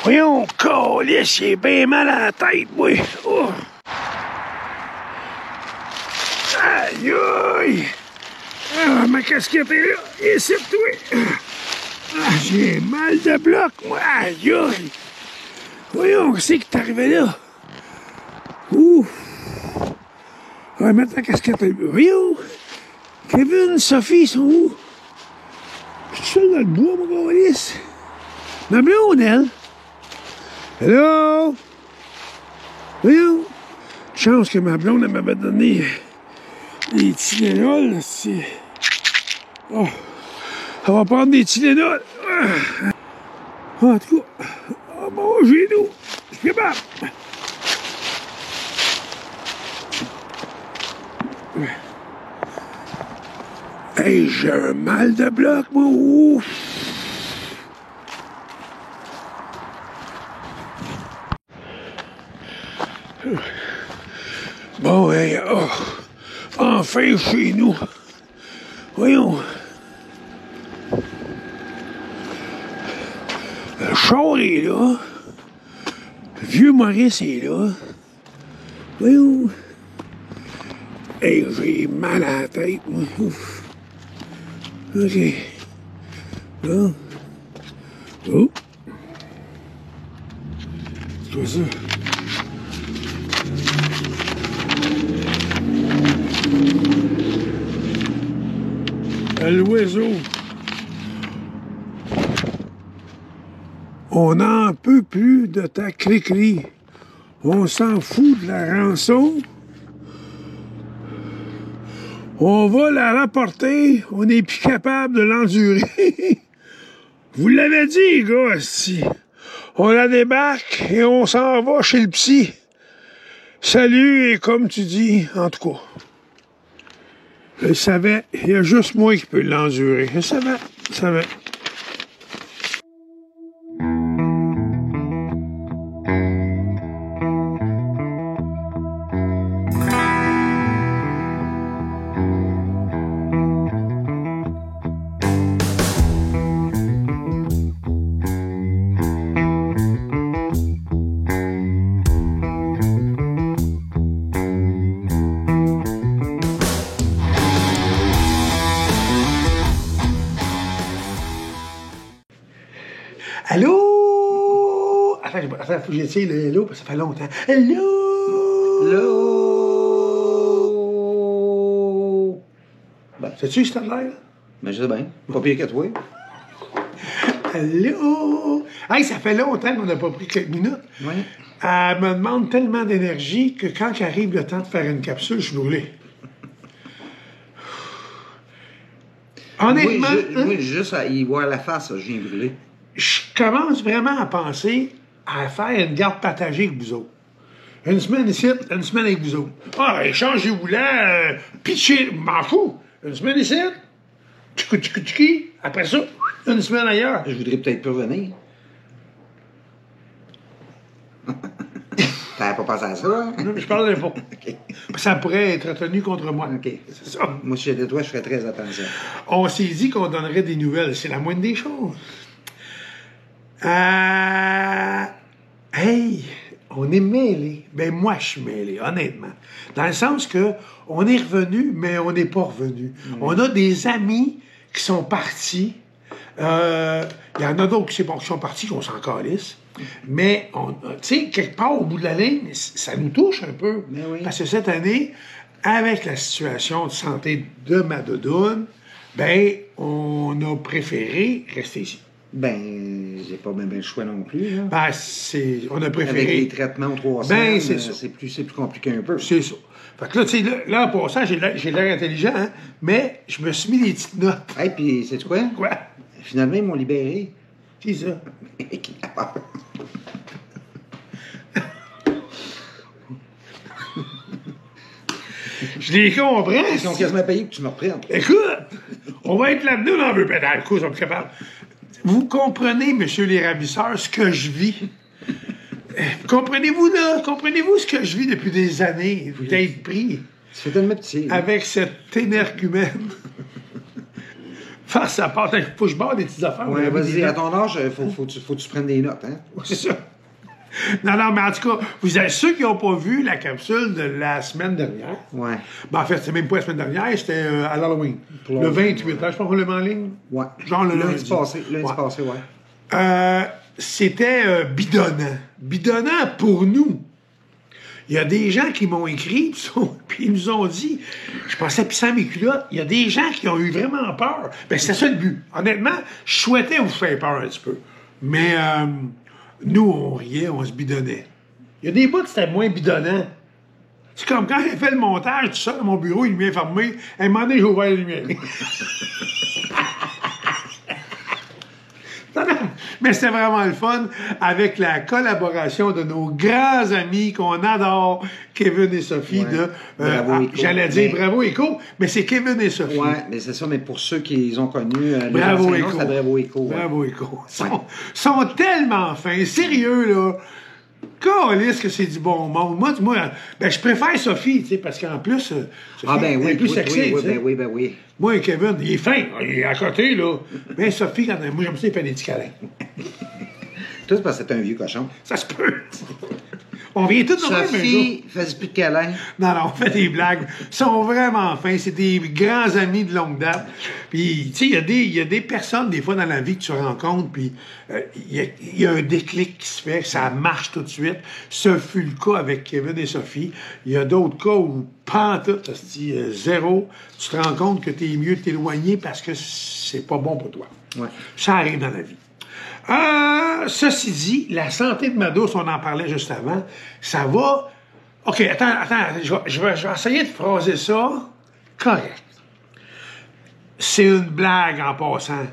Voyons, câlisse, j'ai bien mal à la tête, moi. Oh. Aïe, aïe. Ah, ma casquette est là. Et c'est toi. Ah, j'ai mal de bloc, moi. Aïe, aïe. Voyons, qu'est-ce qui est arrivé là? Ouh. On va mettre la casquette. Voyons. Kevin, Sophie, ils sont où? Je suis seul dans le bois, mon câlisse. Ma blonde, elle. Hello? Voyons. Chance que ma blonde, elle m'avait donné des Tylenol. C'est... Oh. On va prendre des Tylenol. En tout cas, oh, bon, j'ai d'eau. Je suis capable. Hey, j'ai un mal de bloc, moi. Ouf. Bon, hey, oh, enfin chez nous. Voyons. Le char est là. Le vieux Maurice est là. Voyons. Hey, j'ai mal à la tête, moi. Ouf. OK. Bon. Oh. C'est quoi ça? L'oiseau. On n'en peut plus de ta cri-cri. On s'en fout de la rançon. On va la rapporter. On n'est plus capable de l'endurer. Vous l'avez dit, gars, si. On la débarque et on s'en va chez le psy. Salut, et comme tu dis, en tout cas. Je savais, il y a juste moi qui peux l'endurer. Je savais. Allô? Attends, faut que j'essaye le hello, parce que ça fait longtemps. Hello? Hello? Ben, sais-tu ce que t'as de l'air, là? Ben, je sais bien. Pas pire que toi. Allô? Hey, ça fait longtemps qu'on n'a pas pris quelques minutes. Oui. Elle me demande tellement d'énergie que quand arrive le temps de faire une capsule, je suis brûlé. Honnêtement... Moi, juste à y voir la face, je viens brûler. Je commence vraiment à penser à faire une garde partagée avec vous autres. Une semaine ici, une semaine avec vous autres. Ah, échangez-vous là, pitchez, m'en fous. Une semaine ici, tchiki, après ça, une semaine ailleurs. Je voudrais peut-être pas venir. T'avais pas pensé à ça? Non, mais je parle de pas. OK. Ça pourrait être tenu contre moi. OK. C'est ça. Moi, si j'étais toi, je ferais très attention. On s'est dit qu'on donnerait des nouvelles. C'est la moindre des choses. Hey, on est mêlés. Ben moi, je suis mêlé, honnêtement. Dans le sens que on est revenu, mais on n'est pas revenu. On a des amis qui sont partis. Il y en a d'autres qui sont partis, qu'on s'en calisse. Mais, tu sais, quelque part au bout de la ligne, ça nous touche un peu. Oui. Parce que cette année, avec la situation de santé de ma doudoune, ben, on a préféré rester ici. Ben, j'ai pas bien le choix non plus. Là. Ben, on a préféré... Avec les traitements aux 3 semaines, ben, c'est ça. C'est plus compliqué un peu. C'est ça. Fait que là, tu sais, là, en passant, j'ai l'air intelligent, hein, mais je me suis mis des petites notes. Hey, puis, sais-tu quoi? Quoi? Finalement, ils m'ont libéré. C'est ça. Qui a peur? Je les comprends. Ils sont quasiment payés que tu me reprennes. Écoute, on va être là-dedans dans le pédale. Coup, on est capable. Vous comprenez, monsieur les ravisseurs, ce que je vis? Comprenez-vous, là? Comprenez-vous ce que je vis depuis des années? D'être pris C'est tellement petit. avec cette énergumène. Faire sa part, faut que je barre des petites affaires. Ouais, vas-y, à notes. ton âge, faut que tu prennes des notes, hein? C'est ça. Non, mais en tout cas, vous avez ceux qui n'ont pas vu la capsule de la semaine dernière. Ouais. Ben, en fait, c'est même pas la semaine dernière, c'était à l'Halloween. Pour Le l'Halloween, 28, hein, je pense qu'on l'a mis en ligne. Ouais. Genre le lundi. Lundi passé, ouais. C'était bidonnant. Bidonnant pour nous. Il y a des gens qui m'ont écrit, puis ils nous ont dit, je pensais pisser mes culottes, il y a des gens qui ont eu vraiment peur. Ben, c'était ça le but. Honnêtement, je souhaitais vous faire peur un petit peu. Mais nous, on riait, on se bidonnait. Il y a des bouts, c'était moins bidonnant. C'est comme quand j'ai fait le montage, tout ça, dans mon bureau, il lumière fermée. À un moment donné, j'ai ouvert la lumière. Mais c'était vraiment le fun avec la collaboration de nos grands amis qu'on adore, Kevin et Sophie de... Bravo, Éco. J'allais dire Bravo Éco, mais c'est Kevin et Sophie. Ouais, mais c'est ça, mais pour ceux qui les ont connus, Bravo les Éco. anciens noms, c'est Bravo Éco. Ouais. Bravo Éco. Sont tellement fins, sérieux, là. Calisse que c'est du bon monde. Moi, ben, je préfère Sophie, tu sais, parce qu'en plus, Sophie, Ben oui, elle est plus oui, sexy, oui, tu sais. ben oui. Moi, Kevin, il est fin, il est à côté, là. Mais Sophie, moi, j'aime ça, il fait des petits câlins. Tout c'est parce que c'est un vieux cochon. Ça se peut. On vient tous de même un jour. Sophie, fais plus de câlins. Non, on fait des blagues. Ils sont vraiment fins. C'est des grands amis de longue date. Puis, tu sais, il y a des personnes, des fois, dans la vie que tu rencontres, puis il y a un déclic qui se fait, ça marche tout de suite. Ce fut le cas avec Kevin et Sophie. Il y a d'autres cas où, pantoute, zéro, tu te rends compte que tu es mieux de t'éloigner parce que c'est pas bon pour toi. Ouais. Ça arrive dans la vie. Ceci dit, la santé de ma douce, on en parlait juste avant, ça va... OK, attends, je vais essayer de phraser ça correct. C'est une blague en passant.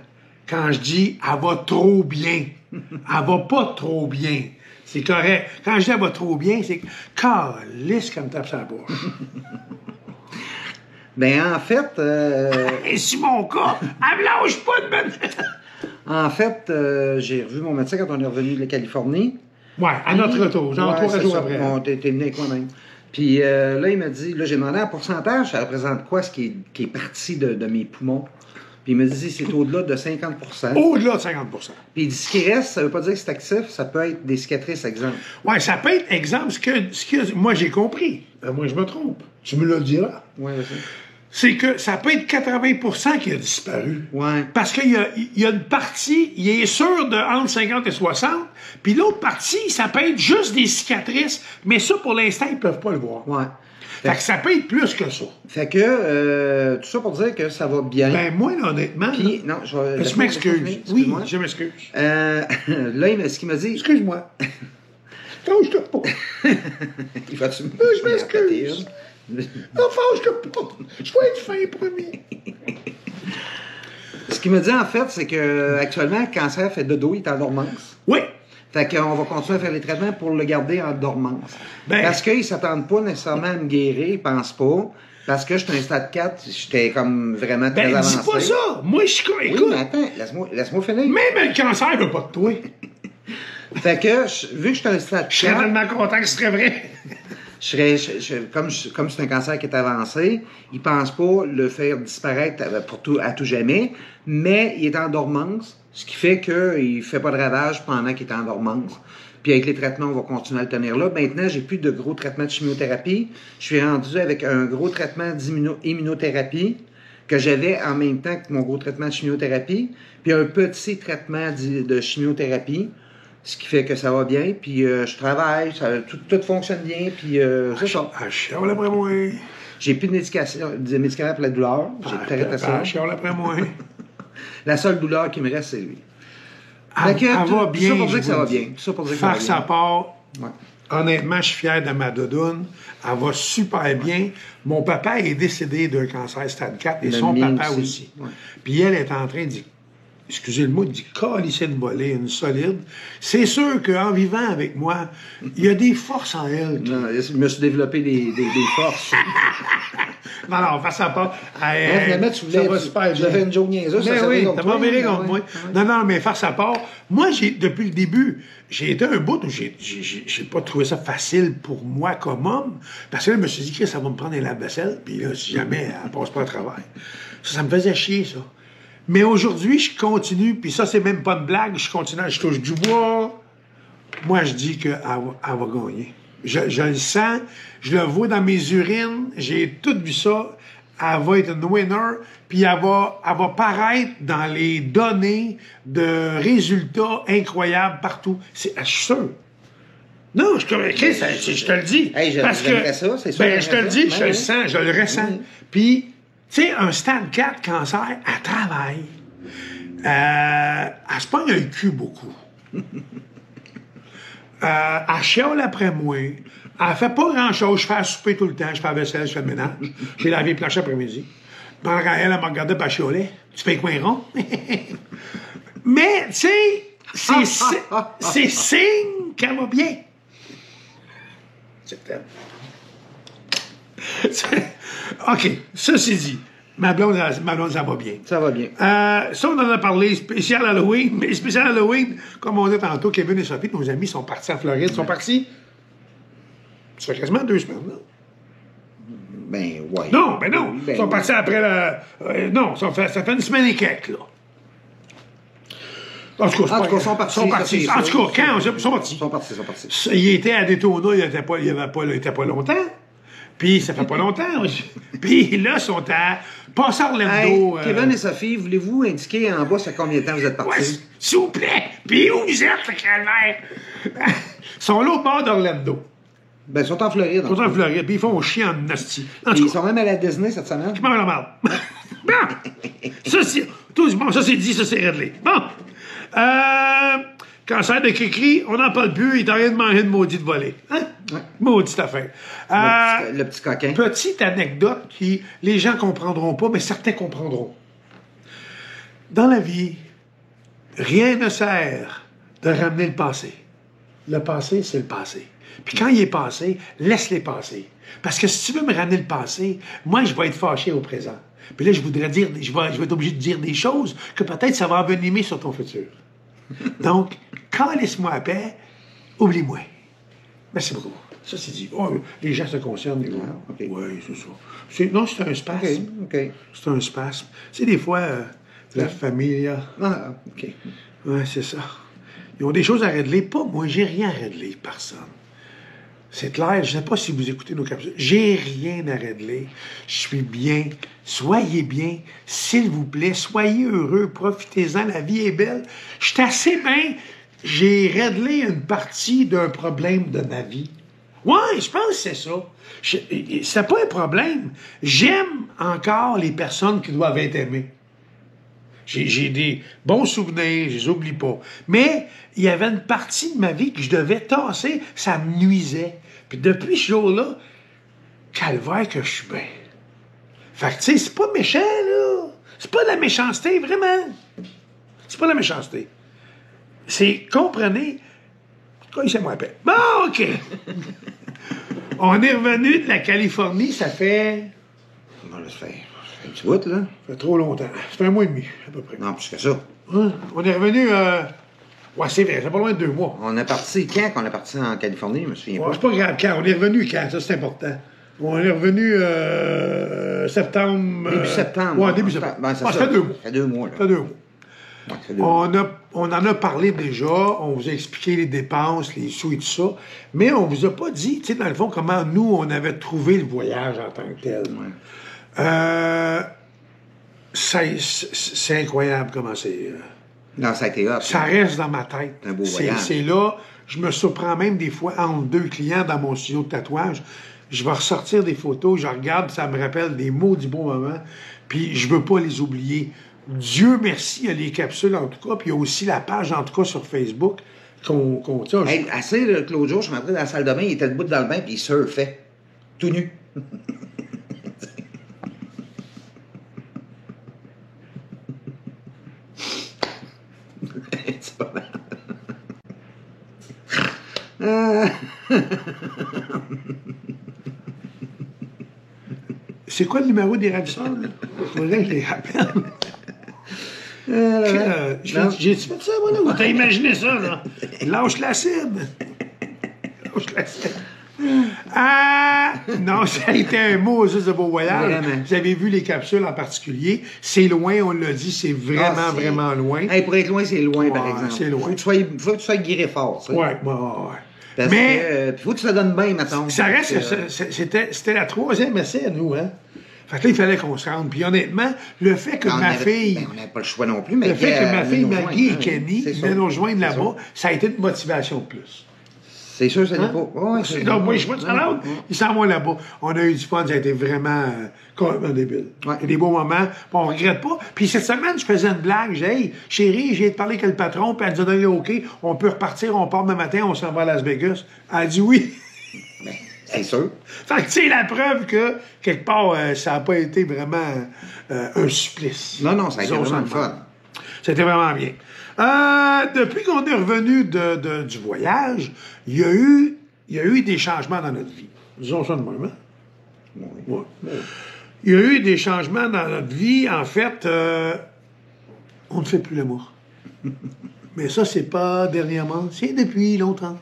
Quand je dis « elle va trop bien », elle va pas trop bien. C'est correct. Quand je dis « elle va trop bien », c'est que « calisse comme tape sa bouche ». Ben, en fait... Et si mon cas, elle me lâche pas de me... En fait, j'ai revu mon médecin quand on est revenu de la Californie. Ouais, à notre retour, genre 3 jours après. Bon, t'es venu avec moi-même. Puis là, il m'a dit, là, j'ai demandé un pourcentage, ça représente quoi ce qui est parti de mes poumons. Puis il m'a dit, c'est au-delà de 50 %. Au-delà de 50 %. Puis il dit, ce qui reste, ça veut pas dire que c'est actif, ça peut être des cicatrices, exemple. Ouais, ça peut être, exemple, moi j'ai compris. Moi, je me trompe. Tu me le diras. Ouais, vas-y. C'est que ça peut être 80 % qui a disparu. Ouais. Parce qu'il y a une partie, il est sûr de entre 50 et 60, puis l'autre partie, ça peut être juste des cicatrices, mais ça, pour l'instant, ils peuvent pas le voir. Ouais. Fait que ça peut être plus que ça. Fait que, tout ça pour dire que ça va bien. Ben, moi, là, honnêtement, Puis, non, je m'excuse. Oui, je m'excuse. là, ce qu'il m'a dit... Excuse-moi. Fâche-toi pas. Il va-tu me... Je m'excuse. Non, fâche-toi pas. Je vais être fin premier. Ce qu'il me dit, en fait, c'est que actuellement, le cancer fait dodo, il est en dormance. Oui. Fait qu'on va continuer à faire les traitements pour le garder en dormance. Ben, parce qu'ils ne s'attendent pas nécessairement à me guérir, ils pensent pas. Parce que j'étais un stade 4, j'étais comme vraiment très ben, avancé. dis pas ça. Moi, je suis... Oui, Écoute, mais attends, laisse-moi finir. même le cancer veut pas de toi. Fait que, vu que j'étais un stade Je serais 4, tellement content que ce serait vrai. comme c'est un cancer qui est avancé, ils ne pensent pas le faire disparaître à tout jamais, mais il est en dormance, ce qui fait qu'il ne fait pas de ravage pendant qu'il est en dormance. Puis avec les traitements, on va continuer à le tenir là. Maintenant, j'ai plus de gros traitements de chimiothérapie. Je suis rendu avec un gros traitement d'immunothérapie que j'avais en même temps que mon gros traitement de chimiothérapie, puis un petit traitement de chimiothérapie. Ce qui fait que ça va bien, puis je travaille, tout fonctionne bien, puis c'est ça. Ah, chiale après moi. J'ai plus de médicaments pour la douleur, j'ai arrêté ça. Ah, chiale après moi. La seule douleur qui me reste, c'est lui. Elle va bien. Tout ça pour dire que ça va dis. bien. Tout ça pour dire que ça va Faire bien. sa part. Ouais. Honnêtement, je suis fier de ma doudoune. Elle va super bien. Mon papa est décédé d'un cancer stade 4 et Le son mien papa aussi. Ouais. Puis elle est en train d'y... Excusez le mot, d'y calisser une volée, une solide. C'est sûr qu'en vivant avec moi, il y a des forces en elle. Non, je me suis développé des forces. Non, face à part. Finalement, tu avais une joke niaiseuse, ça Mais servait oui, contre t'as toi, pas viré hein, contre ouais, moi. ouais. Non, mais face à part, moi, depuis le début, j'ai été un bout où j'ai pas trouvé ça facile pour moi comme homme, parce que là, je me suis dit que ça va me prendre un lave-vaisselle, puis là, si jamais elle passe pas au travail. Ça me faisait chier, ça. Mais aujourd'hui, je continue, puis ça, c'est même pas de blague, je continue, je touche du bois. Moi, je dis qu'elle va gagner. Je le sens, je le vois dans mes urines, j'ai tout vu ça. Elle va être une winner, puis elle va paraître dans les données de résultats incroyables partout. Je suis sûr. Non, je te le dis. Hey, parce que, ça, c'est sûr. Ben, je te le dis, je le oui. sens, je le ressens. Puis, tu sais, un stade 4 cancer, elle travaille. Elle se pogne un cul beaucoup. Elle chiale après moi. Elle fait pas grand-chose. Je fais à souper tout le temps. Je fais la vaisselle, je fais le ménage. J'ai lavé les planches après-midi. Pendant qu'elle me regardait, elle chialait. Tu fais coin rond? Mais, tu sais, c'est signe qu'elle va bien. C'est OK, ceci dit, ma blonde, ça va bien. Ça va bien. Ça, on en a parlé, spécial Halloween. Mais spécial Halloween, comme on dit tantôt, Kevin et Sophie, nos amis, sont partis en Floride. Ils sont partis, ça fait quasiment 2 semaines, là. Ben, ouais. Non, ben non. Ben, Ils sont partis après la... non, ça fait 1 semaine et quelques, là. En tout cas, ils sont partis. En tout cas, quand ils sont partis. Ils sont partis. Il était à Daytona, il était pas longtemps. Puis ça fait pas longtemps. Puis là, ils sont à passer Orlando. Hey, Kevin et Sophie, voulez-vous indiquer en bas sur combien de temps vous êtes partis? Ouais, s'il vous plaît. Puis où vous êtes, le calvaire? Ils sont là au bord d'Orlando. Ben, ils sont en Floride. Ils sont en Floride, puis ils font chier en hostie. Ils sont même à la Disney cette semaine. Je m'en la marde. Bon! Ça, c'est dit, ça, c'est réglé. Bon! Cancer de Cricri, on n'en parle plus, il est en train de manger une maudite volée. Hein? Ouais. Maudite affaire. Le petit coquin. Petite anecdote qui, les gens comprendront pas, mais certains comprendront. Dans la vie, rien ne sert de ramener le passé. Le passé, c'est le passé. Puis quand il est passé, laisse-les passer. Parce que si tu veux me ramener le passé, moi, je vais être fâché au présent. Puis là, je voudrais dire, je vais être obligé de dire des choses que peut-être ça va envenimer sur ton futur. Donc, laisse-moi à paix, oublie-moi. Merci beaucoup. Ça, c'est dit. Oh, les gens se concernent. Okay. Oui, c'est ça. Non, c'est un spasme. OK. C'est un spasme. C'est des fois, la famille, là. Ah, OK. Oui, c'est ça. Ils ont des choses à régler. Pas moi, j'ai rien à régler, personne. C'est clair, je ne sais pas si vous écoutez nos capsules. J'ai rien à régler. Je suis bien. Soyez bien. S'il vous plaît, soyez heureux. Profitez-en. La vie est belle. Je suis assez bien. J'ai réglé une partie d'un problème de ma vie. Oui, je pense que c'est ça. C'est pas un problème. J'aime encore les personnes qui doivent être aimées. J'ai des bons souvenirs, je les oublie pas. Mais il y avait une partie de ma vie que je devais tasser, ça me nuisait. Puis depuis ce jour-là, calvaire que je suis bien. Fait que, tu sais, c'est pas méchant, là. C'est pas de la méchanceté, vraiment. C'est pas de la méchanceté. C'est, comprenez, c'est moi paix. Bon, OK. On est revenu de la Californie, ça fait... Bon, là, ça fait un petit bout, là. Ça fait trop longtemps. Ça fait 1 mois et demi, à peu près. Non, plus que ça. Hein? On est revenu... Ouais, c'est vrai, c'est pas loin de 2 mois. On est parti quand qu'on est parti en Californie, je me souviens Ouais, pas. c'est pas grave quand. On est revenu quand, ça c'est important. On est revenu septembre. Début septembre. Ouais, début septembre. Ben, ça fait 2 mois. Ça fait 2 mois, là. Ça fait 2 mois. Ouais, ça fait 2 mois. On en a parlé déjà, on vous a expliqué les dépenses, les sous et tout ça, mais on vous a pas dit, tu sais, dans le fond, comment nous, on avait trouvé le voyage en tant que tel. Ouais. C'est incroyable comment c'est... Non, ça a été hot. Ça reste dans ma tête. C'est un beau voyage. C'est là, je me surprends même des fois entre 2 clients dans mon studio de tatouage. Je vais ressortir des photos, je regarde, ça me rappelle des mots du bon moment, puis je veux pas les oublier. Dieu merci, il y a les capsules en tout cas, puis il y a aussi la page en tout cas sur Facebook qu'on tient. Hey, assez, là, l'autre jour, je suis rentré dans la salle de bain, il était debout dans le bain, puis il surfait. Tout nu. C'est pas mal. C'est quoi le numéro des Radisson? Faudrait que je les rappelle. J'ai-tu fait ça, moi, là? Ou t'as imaginé ça, là? Lâche l'acide. Lâche l'acide. Non, ça a été un mot juste de beau voyage. Vraiment. Vous avez vu les capsules en particulier. C'est loin, on l'a dit, c'est vraiment, vraiment loin. Hey, pour être loin, c'est loin, par Ouais, exemple. c'est loin. Faut que tu sois guiré fort, ça. Ouais. Parce Mais que, faut que tu te donnes bien, mettons. ça reste, c'était la 3e essai, nous, hein. Fait que là, il fallait qu'on se rende. Puis honnêtement, le fait que ma fille... on n'avait pas le choix non plus, mais... Le fait que ma fille, Maggie et Kenny, c'est venaient nous rejoindre là-bas, ça a été une motivation de plus. C'est sûr, ça n'est Hein? pas... Ouais, c'est Donc, moi, je vois ça là, ils s'en vont là-bas. On a eu du fun, ça a été vraiment complètement débile. Ouais. Il y a des beaux moments, puis on regrette pas. Puis cette semaine, je faisais une blague, j'ai dit, hey, chérie, j'ai parlé avec le patron, puis elle nous a donné OK, on peut repartir, on part demain matin, on s'en va à Las Vegas. Elle a dit oui. C'est sûr. Fait que, tu sais, la preuve que, quelque part, ça n'a pas été vraiment un supplice. Non, ça a été Disons vraiment ça le de fun. même. C'était vraiment bien. Depuis qu'on est revenu du voyage, il y a eu des changements dans notre vie. Disons ça de même, hein? Oui. Ouais. Il y a eu des changements dans notre vie. En fait, on ne fait plus l'amour. Mais ça, c'est pas dernièrement, c'est depuis longtemps.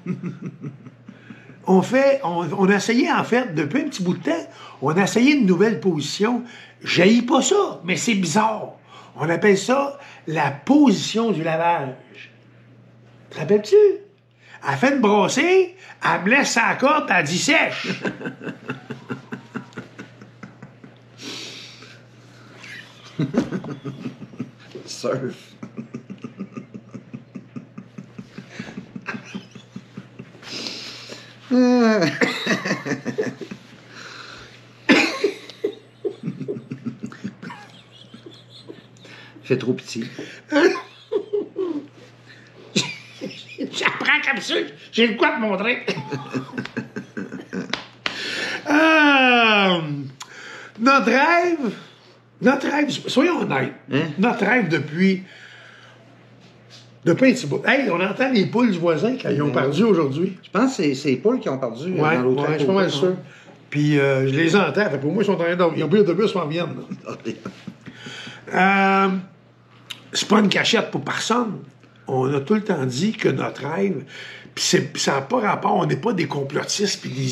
On a essayé, en fait, depuis un petit bout de temps, on a essayé une nouvelle position. J'haïs pas ça, mais c'est bizarre. On appelle ça la position du lavage. Te rappelles-tu? Elle fait une brossée, elle me laisse sa corde, elle dit sèche. Surf. Fait trop petit. J'apprends comme ça. J'ai le quoi te montrer. Notre rêve, soyons honnêtes, Hein? notre rêve depuis un petit bout. Hey, on entend les poules du voisin quand ils ont perdu aujourd'hui. Je pense que c'est les poules qui ont perdu Ouais, dans l'autre je suis pas mal sûr. Puis je les entends. Fait pour moi, ils sont en train de... Ils ont pris l'autobus, ils s'en viennent. C'est pas une cachette pour personne. On a tout le temps dit que notre rêve, puis ça n'a pas rapport, on n'est pas des complotistes puis des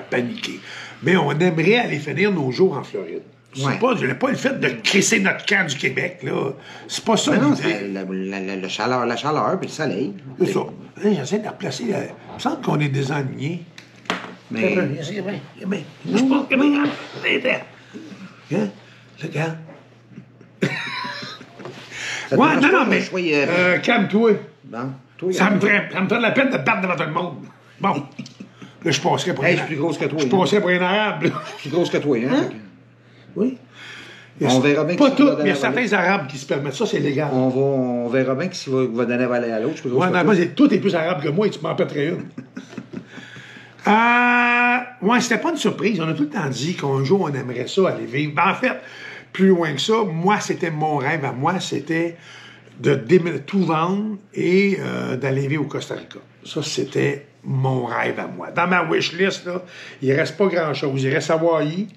paniqués. Mais on aimerait aller finir nos jours en Floride. Ouais. C'est pas le fait de crisser notre camp du Québec, là. C'est pas ça Mais non, l'idée. c'est la chaleur puis le soleil. C'est ça. Hein, j'essaie de replacer. Il me semble qu'on est désaligné. Mais... Je pense que hein? Le gars. Ouais, non, mais. Calme-toi. Bon, toi, Ça me ferait la peine de te battre devant tout le monde. Bon. Là, je passerais pour Hey, un je suis plus grosse que toi. Je passerais pour un arabe, là. Je suis plus grosse que toi, hein? Hein? Oui. On verra bien Pas qui va tous, donner mais il y a à certains arabes qui se permettent ça, c'est légal. On verra bien qui va donner à valer à l'autre. Je suis plus grosse Ouais, que non, toi. moi, toi, t'es plus arabe que moi et tu m'en pèterais une. Ouais, c'était pas une surprise. On a tout le temps dit qu'un jour, on aimerait ça aller vivre. Ben, en fait, plus loin que ça, moi, c'était mon rêve à moi, c'était de tout vendre et d'aller vivre au Costa Rica. Ça, c'était mon rêve à moi. Dans ma wish list, là, il reste pas grand-chose. Il reste Hawaï,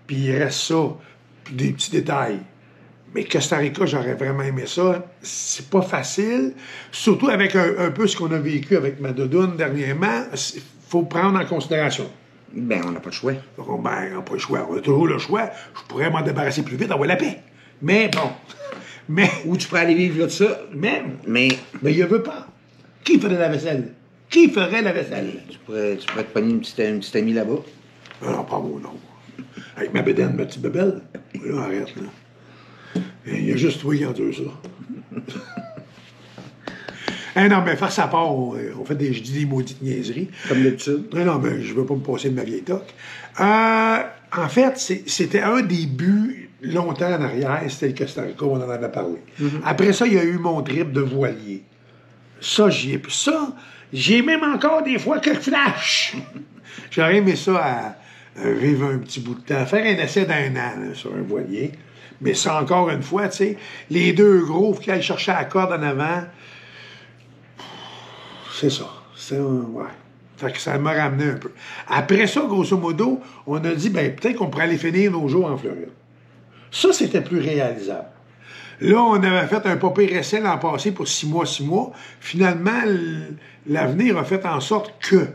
puis il reste ça, puis des petits détails. Mais Costa Rica, j'aurais vraiment aimé ça. C'est pas facile, surtout avec un peu ce qu'on a vécu avec ma doudoune dernièrement. Il faut prendre en considération. Ben, on n'a pas le choix. Donc, on n'a pas le choix. On a toujours le choix. Je pourrais m'en débarrasser plus vite, avoir la paix. Mais bon. Ou tu pourrais aller vivre là de ça. Mais Mais il ne veut pas. Qui ferait la vaisselle? Qui ferait la vaisselle? tu pourrais te pogner une petite amie là-bas. Ah non, pas mon nom. Avec ma bédaine, ma petite bébelle. Là, arrête, là. Il y a juste toi qui endure ça. Non, mais face à part, on fait je dis des maudites niaiseries. Comme d'habitude. Non, mais je veux pas me passer de ma vieille toque. En fait, c'était un des buts longtemps en arrière, c'était le Costa Rica, on en avait parlé. Après ça, il y a eu mon trip de voilier. Ça, j'ai même encore des fois quelques flashs. J'aurais aimé ça à vivre un petit bout de temps, faire un essai d'1 an là, sur un voilier. Mais ça, encore une fois, tu sais, les deux gros qui allaient chercher la corde en avant, c'est ça. Ouais. Fait que ça m'a ramené un peu. Après ça, grosso modo, on a dit, ben peut-être qu'on pourrait aller finir nos jours en Floride. Ça, c'était plus réalisable. Là, on avait fait un pas pire essai l'an passé pour 6 mois. Finalement, l'avenir a fait en sorte que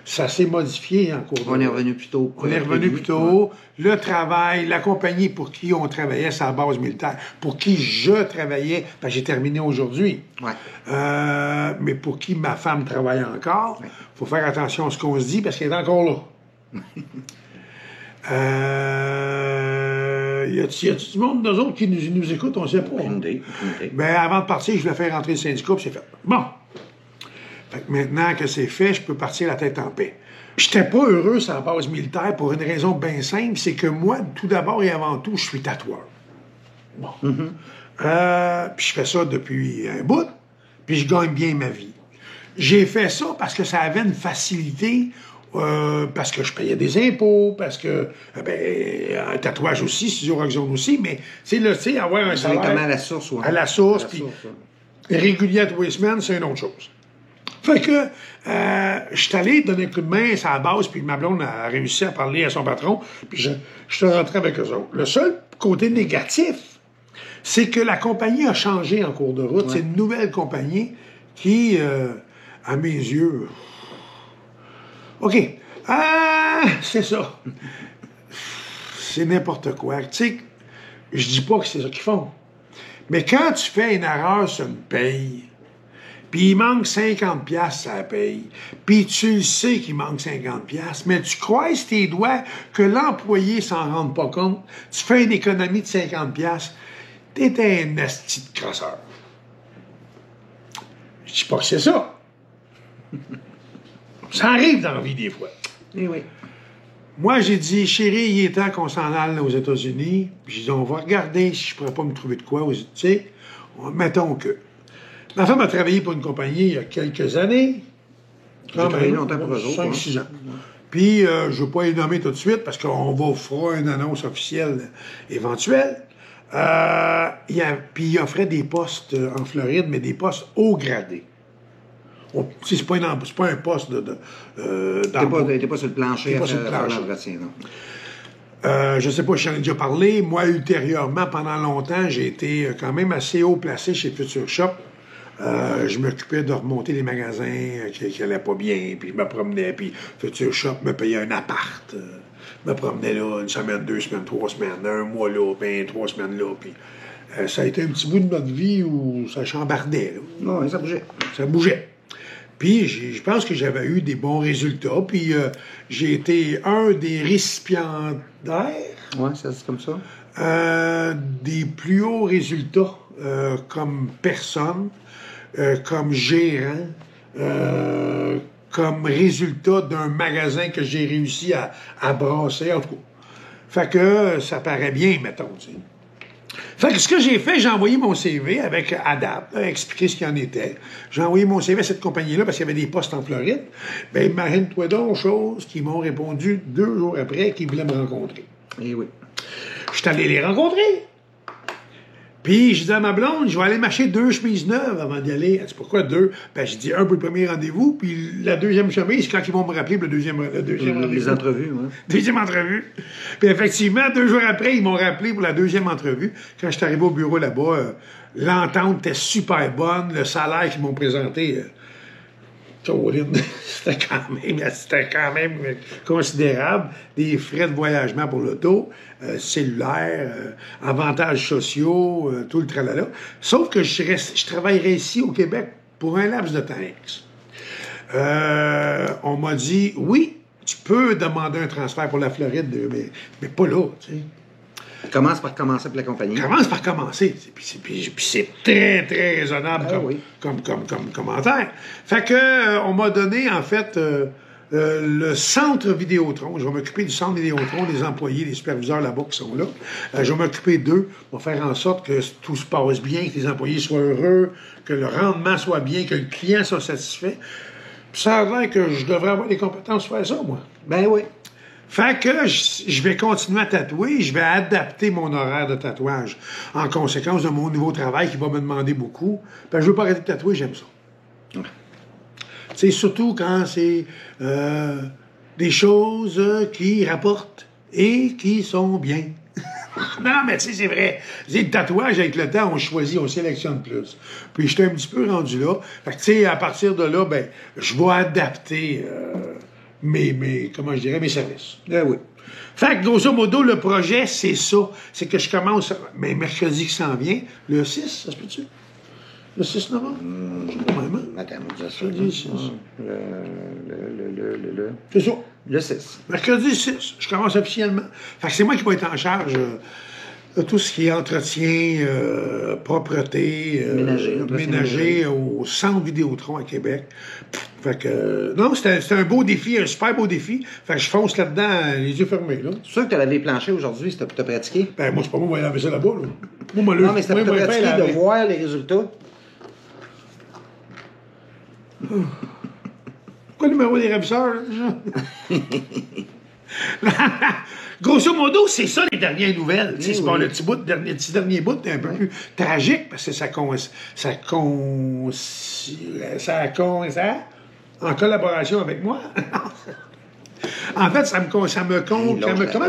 ça s'est modifié en cours de On est route. revenu plus tôt. On est revenu plus tôt. Le travail, la compagnie pour qui on travaillait, c'est la base militaire. Pour qui je travaillais, ben, j'ai terminé aujourd'hui. Ouais. Mais pour qui ma femme travaille encore, il Ouais. faut faire attention à ce qu'on se dit parce qu'elle est encore là. Y a-t-il du monde de nous autres qui nous écoute? On ne sait pas. Aucune idée. Ben, avant de partir, je voulais faire rentrer le syndicat, puis c'est fait. Bon. Fait que maintenant que c'est fait, je peux partir la tête en paix. J'étais pas heureux sur la base militaire pour une raison bien simple, c'est que moi, tout d'abord et avant tout, je suis tatoueur. Bon. Puis je fais ça depuis un bout, puis je gagne bien ma vie. J'ai fait ça parce que ça avait une facilité, parce que je payais des impôts, parce que, un tatouage aussi, Studio Rock Zone aussi, mais, tu sais, avoir un salaire... Directement à la source, ouais. À la source, puis régulier à tous les semaines, c'est une autre chose. Fait que, je suis allé donner un coup de main à la base, puis ma blonde a réussi à parler à son patron, puis je suis rentré avec eux autres. Le seul côté négatif, c'est que la compagnie a changé en cours de route. Ouais. C'est une nouvelle compagnie qui, à mes yeux... OK. C'est ça. C'est n'importe quoi. Tu sais, je dis pas que c'est ça qu'ils font. Mais quand tu fais une erreur sur une paye, puis il manque 50$ ça la paye, puis tu le sais qu'il manque 50$, mais tu croises tes doigts que l'employé s'en rende pas compte, tu fais une économie de 50$, t'es un asti de crosseur. Je dis pas que c'est ça. Ça arrive dans la vie des fois. Oui, oui. Moi, j'ai dit, chérie, il est temps qu'on s'en aille aux États-Unis. Puis j'ai dit, on va regarder si je pourrais pas me trouver de quoi. Tu sais, mettons que... Ma femme a travaillé pour une compagnie il y a quelques années. J'ai travaillé longtemps pour eux autres. 5-6 ans. Puis, je ne veux pas les nommer tout de suite parce qu'on va faire une annonce officielle éventuelle. Puis, il offrait des postes en Floride, mais des postes haut gradés. C'est pas un poste T'es pas sur le plancher à faire l'entretien, non? Je sais pas, j'en ai déjà parlé. Moi, ultérieurement, pendant longtemps, j'ai été quand même assez haut placé chez Future Shop. Je m'occupais de remonter les magasins qui allaient pas bien, puis je me promenais, puis Future Shop me payait un appart. Je me promenais là une semaine, 2 semaines, 3 semaines, un mois là, ben 3 semaines là, puis ça a été un petit bout de notre vie où ça chambardait. Là. Non, ça bougeait. Ça bougeait. Puis, je pense que j'avais eu des bons résultats. Puis, j'ai été un des récipiendaires. Oui, ça c'est comme ça. Des plus hauts résultats comme personne, comme gérant, comme résultat d'un magasin que j'ai réussi à brasser. En tout cas, fait que ça paraît bien, mettons, tu sais. Fait que ce que j'ai fait, j'ai envoyé mon CV avec ADAP, expliquer ce qu'il en était. J'ai envoyé mon CV à cette compagnie-là parce qu'il y avait des postes en Floride. Bien, imagine-toi donc, chose qu'ils m'ont répondu 2 jours après qu'ils voulaient me rencontrer. Eh oui. Je suis allé les rencontrer. Puis, je dis à ma blonde, je vais aller m'acheter 2 chemises neuves avant d'y aller. Elle dit, pourquoi 2? Ben, je dis 1 pour le premier rendez-vous, puis la deuxième chemise, quand ils vont me rappeler pour le deuxième rendez-vous. Les entrevues, oui. Deuxième entrevue. Puis, effectivement, 2 jours après, ils m'ont rappelé pour la deuxième entrevue. Quand je suis arrivé au bureau là-bas, l'entente était super bonne. Le salaire qu'ils m'ont présenté, c'était quand même considérable. Des frais de voyagement pour l'auto, cellulaire, avantages sociaux, tout le tralala. Sauf que je travaillerais ici au Québec pour un laps de temps X. On m'a dit, oui, tu peux demander un transfert pour la Floride, mais pas là, tu sais. Commence par commencer pour la compagnie. Commence par commencer. Puis c'est très, très raisonnable comme commentaire. Fait que on m'a donné, en fait, le centre Vidéotron. Je vais m'occuper du centre Vidéotron, des employés, des superviseurs là-bas qui sont là. Je vais m'occuper d'eux pour faire en sorte que tout se passe bien, que les employés soient heureux, que le rendement soit bien, que le client soit satisfait. Puis ça a l'air que je devrais avoir les compétences pour faire ça, moi. Ben oui. Fait que je vais continuer à tatouer, je vais adapter mon horaire de tatouage en conséquence de mon nouveau travail qui va me demander beaucoup. Parce que je veux pas arrêter de tatouer, j'aime ça. Ouais. C'est surtout quand c'est des choses qui rapportent et qui sont bien. Non, mais tu sais, c'est vrai. Le tatouage, avec le temps, on choisit, on sélectionne plus. Puis j'étais un petit peu rendu là. Fait que tu sais, à partir de là, ben, je vais adapter... comment je dirais, mes services. Oui. Fait que, grosso modo, le projet, c'est ça. C'est que je commence, mais mercredi qui s'en vient, le 6, ça se peut-tu? Le 6 novembre? Je sais pas vraiment. Attends, on va dire ça. Mercredi 6. C'est ça. Le 6. Mercredi 6, je commence officiellement. Fait que c'est moi qui vais être en charge de tout ce qui est entretien, propreté, ménager au Centre Vidéotron à Québec. Fait que, non, c'était un beau défi, un super beau défi. Fait que je fonce là-dedans, les yeux fermés, là. C'est sûr que tu as lavé les planchers aujourd'hui, c'était pour te pratiquer? Ben, moi, c'est pas moi qui vais laver ça là-bas, là. Non, mais c'était pour te pratiquer de voir les résultats. Pourquoi le numéro des ravisseurs, là, déjà? Grosso modo, c'est ça les dernières nouvelles. Oui, c'est pas le petit dernier bout un peu plus tragique parce que ça en collaboration avec moi. En fait, comment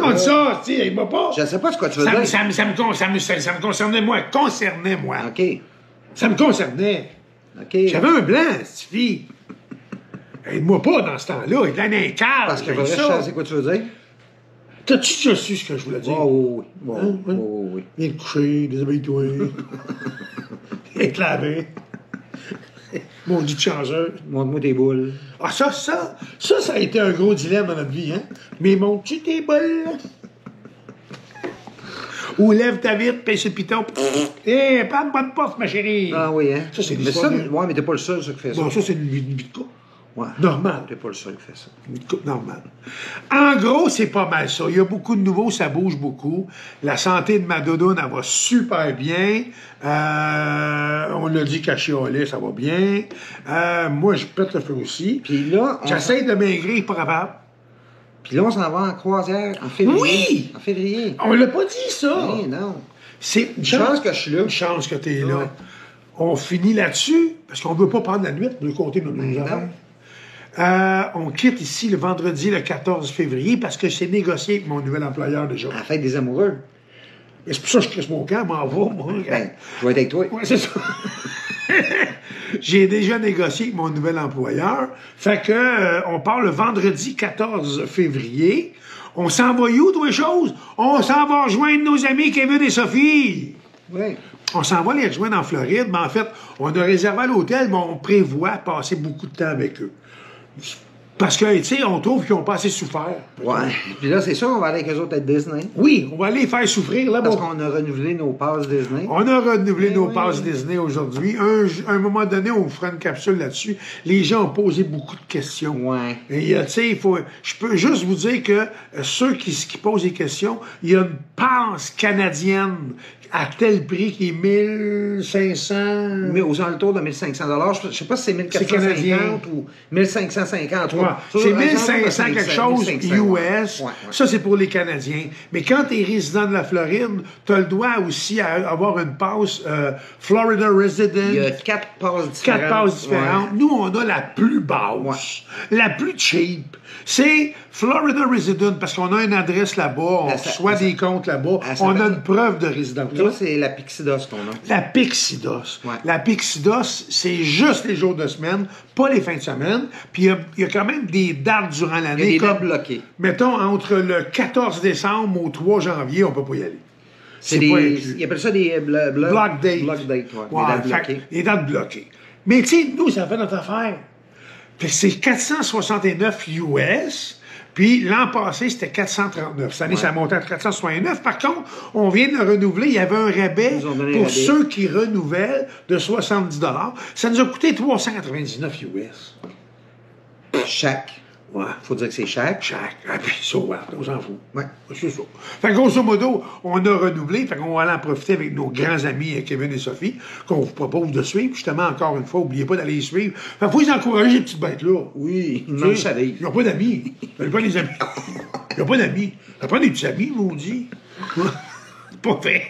on dit ça? Il m'a pas. Je ne sais pas ce que tu veux dire. Ça me concernait moi. OK. Ça me concernait. OK. J'avais un blanc, cette fille. Aide-moi pas dans ce temps-là. Il est dans un cadre. Parce que je sais quoi tu veux dire. T'as-tu déjà su ce que je voulais dire? Oh, oui. Viens te coucher, déshabille-toi. Viens te laver. Mon dit de changeur. Montre-moi tes boules. Ah, ça a été un gros dilemme dans notre vie, hein? Mais montre-tu tes boules? Ou lève ta vitre, pèse le piton. Pas de bonne porte, ma chérie. Ah oui, hein? Ça, c'est l'histoire. Mais t'es pas le seul, ça, qui fait ça. Bon, ça, c'est une vie de couple. Ouais. Normal. T'es pas le seul qui fait ça. Une coupe normale. En gros, c'est pas mal ça. Il y a beaucoup de nouveaux, ça bouge beaucoup. La santé de ma doudoune, elle va super bien. On l'a dit qu'à chialer, ça va bien. Moi, je pète le feu aussi. Puis là... J'essaie de maigrir, pas capable. Puis là, on s'en va en croisière en février. Oui! En février. On l'a pas dit, ça! Oui, non. C'est une chance que je suis là. Une chance que t'es là. Ouais. On finit là-dessus, parce qu'on veut pas prendre la nuit de côté de nos affaires. On quitte ici le vendredi, le 14 février, parce que j'ai négocié avec mon nouvel employeur déjà. À la fête des amoureux. Et c'est pour ça que je crisse mon camp, m'en va, moi. Ben, je vais être avec toi. Oui, c'est ça. J'ai déjà négocié avec mon nouvel employeur. Fait que, on part le vendredi 14 février. On s'en va où, deux choses? On s'en va rejoindre nos amis Kevin et Sophie. Oui. On s'en va les rejoindre en Floride, mais en fait, on a réservé à l'hôtel, mais on prévoit passer beaucoup de temps avec eux. Parce que, tu sais, on trouve qu'ils n'ont pas assez souffert. Ouais. Puis là, c'est sûr, on va aller avec eux autres à Disney. Oui, on va aller les faire souffrir là-bas. Parce qu'on a renouvelé nos passes Disney. On a renouvelé nos passes Disney aujourd'hui. À un moment donné, on vous fera une capsule là-dessus. Les gens ont posé beaucoup de questions. Ouais. Et, tu sais, je peux juste vous dire que ceux qui posent des questions, il y a une passe canadienne à tel prix qui est 1500... Mais aux alentours de 1500 $. Je sais pas si c'est 1450 ou 1550. Ouais. C'est 1500 quelque chose US. Ouais. Ça, c'est pour les Canadiens. Mais quand tu es résident de la Floride, tu as le droit aussi à avoir une passe Florida Resident. Il y a 4 passes différentes. 4 passes différentes. Ouais. Nous, on a la plus basse, la plus cheap. C'est Florida Resident parce qu'on a une adresse là-bas, on reçoit des comptes là-bas, on a une preuve de résidence. Là, c'est la Pixidos qu'on a. La Pixidos. Ouais. La Pixidos, c'est juste les jours de semaine, pas les fins de semaine. Puis il y a quand même des dates durant l'année. Il y a des dates bloquées. Mettons, entre le 14 décembre au 3 janvier, on peut pas y aller. Ils appellent ça des block dates. Block dates, ouais. Les dates bloquées. Mais tu sais, nous, ça fait notre affaire. C'est 469 US, puis l'an passé, c'était 439. Cette année, ça a monté à 469. Par contre, on vient de renouveler, il y avait un rabais pour ceux qui renouvellent de 70 $. Ça nous a coûté 399 US. Chaque. Ouais. Faut dire que c'est chaque. Ah, puis ça, ouais, on s'en fout. Ouais. C'est ça. Fait que grosso modo, on a renouvelé, fait qu'on va aller en profiter avec nos grands amis Kevin et Sophie, qu'on vous propose de suivre. Justement, encore une fois, n'oubliez pas d'aller les suivre. Fait qu'il faut les encourager, les petites bêtes-là. Oui, non, je savais. Ils n'ont pas d'amis. Ils n'ont pas des amis. Ils n'ont pas d'amis. Ça prend des petits amis, maudit. C'est pas vrai.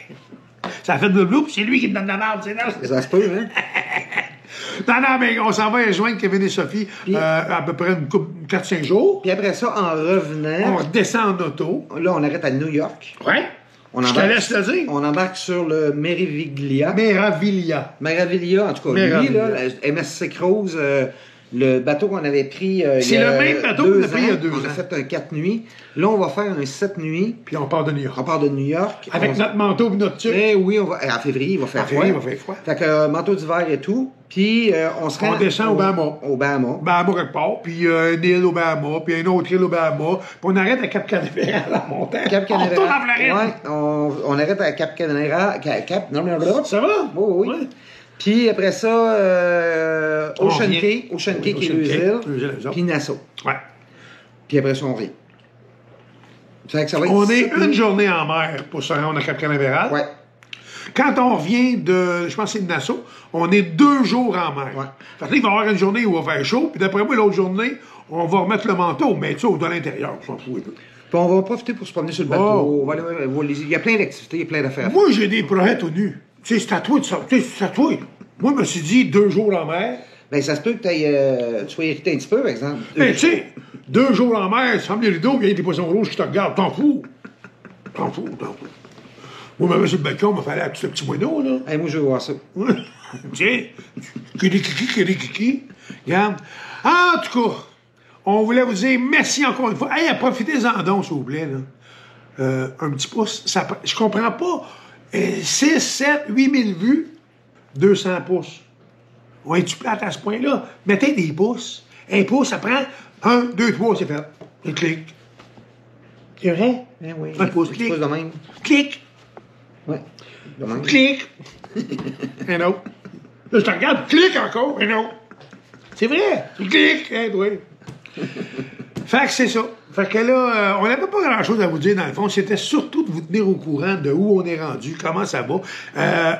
Ça a fait de blou, puis c'est lui qui me donne la merde, c'est là. Ça se peut, hein? Non, mais on s'en va rejoindre Kevin et Sophie à peu près 4-5 jours. Puis après ça, en revenant... On redescend en auto. Là, on arrête à New York. Ouais. Je te laisse le dire. On embarque sur le Meraviglia. Meraviglia. En tout cas. Lui, là, MSC Cruise, Le bateau qu'on avait pris C'est le même bateau qu'on a pris il y a 2 ans. On a fait un 4 nuits. Là, on va faire un 7 nuits. Puis on part de New York. On part de New York. Avec notre manteau et notre tuque. Eh oui, en février, il va faire froid. Il va faire froid. Fait que manteau d'hiver et tout. Puis on descend au Bahama. Au Bahama. Bahama quelque part. Puis une île au Bahama. Puis une autre île au Bahama. Puis on arrête à Cap Canaveral à la montagne. Cap Canaveral. On retourne en Floride. Ouais, on arrête à Cap Canaveral. Non, ça va? Oui. Ouais. Puis après ça, Ocean Cay qui est l'usine. Puis Nassau. Ouais. Puis après ça, on revient. Ça va être on est une journée en mer pour se rendre à Cap Canaveral. Ouais. Quand on revient de, je pense que c'est de Nassau, on est 2 jours en mer. Ouais. Fait que là, il va y avoir une journée où il va faire chaud, puis d'après moi, l'autre journée, on va remettre le manteau, mais tu sais, de l'intérieur, on s'en fout un peu. Puis on va profiter pour se promener sur le bateau. Il y a plein d'activités, il y a plein d'affaires. Moi, j'ai des projets tout nus. Tu sais, c'est à toi de ça. Tu sais, c'est à toi. Moi, je me suis dit 2 jours en mer. Ben, ça se peut que tu sois irrité un petit peu, par exemple. Ben, tu sais, 2 jours en mer, tu fermes les rideaux, puis il y a des poissons rouges qui te regardent. T'en fous. Moi, je me mets sur le balcon, il me fallait un petit moineau, là. Hey, moi, je veux voir ça. Tiens, kiki. Regarde. En tout cas, on voulait vous dire merci encore une fois. Hey, profitez-en donc, s'il vous plaît, là. Un petit pouce. Je comprends pas. 6, 7, 8 000 vues, 200 pouces. On est-tu plate à ce point-là? Mettez des pouces. Un pouce, ça prend 1, 2, 3, c'est fait. Et clique. C'est vrai? Eh oui. Un pouce, clique. De même. Clique. Ouais. De même. Clique. Un autre. Là, je te regarde, clique encore. Un autre. C'est vrai. Clique. Hein, oui. Fait que c'est ça. Fait que là, on n'avait pas grand-chose à vous dire, dans le fond. C'était surtout de vous tenir au courant de où on est rendu, comment ça va.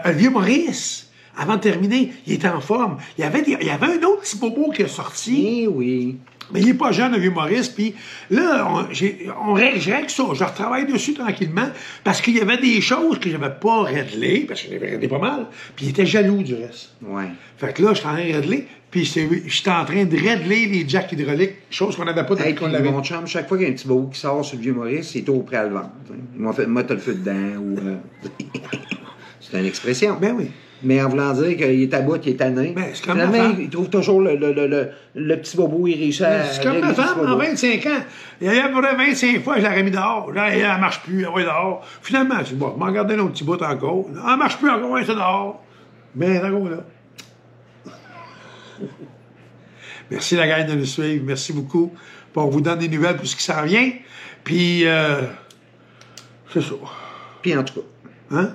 Le vieux Maurice, avant de terminer, il était en forme. Il y avait un autre petit bobo qui est sorti. Eh oui. Mais il n'est pas jeune, le vieux Maurice. Puis là, je règle ça. Je retravaille dessus tranquillement parce qu'il y avait des choses que je n'avais pas réglées, parce que j'avais réglé pas mal. Puis il était jaloux du reste. Ouais. Fait que là, je suis en train de régler. Puis j'étais en train de régler les jacks hydrauliques, chose qu'on n'avait pas depuis qu'on l'avait. Mon chum, chaque fois qu'il y a un petit bobo qui sort sur le vieux Maurice, il est au prêt à le vendre. Il m'a fait mettre le feu dedans. Ou, c'est une expression. Ben oui. Mais en voulant dire qu'il est à bout, qu'il est tanné. Ben, c'est comme finalement, il trouve toujours le petit bobo, il réussit à... C'est comme ma femme, en 25 ans. Il y a à peu près 25 fois, je l'aurais mis dehors. Là, elle ne marche plus, elle va dehors. Finalement, je dis, bon, je m'en gardais un autre petit bout encore. Elle ne marche plus encore, elle est dehors. Mais encore là. Merci la gang de nous suivre. Merci beaucoup. Bon, on vous donne des nouvelles pour ce qui s'en vient. Puis, c'est ça. Puis en tout cas. Hein?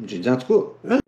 J'ai dit en tout cas. Hein?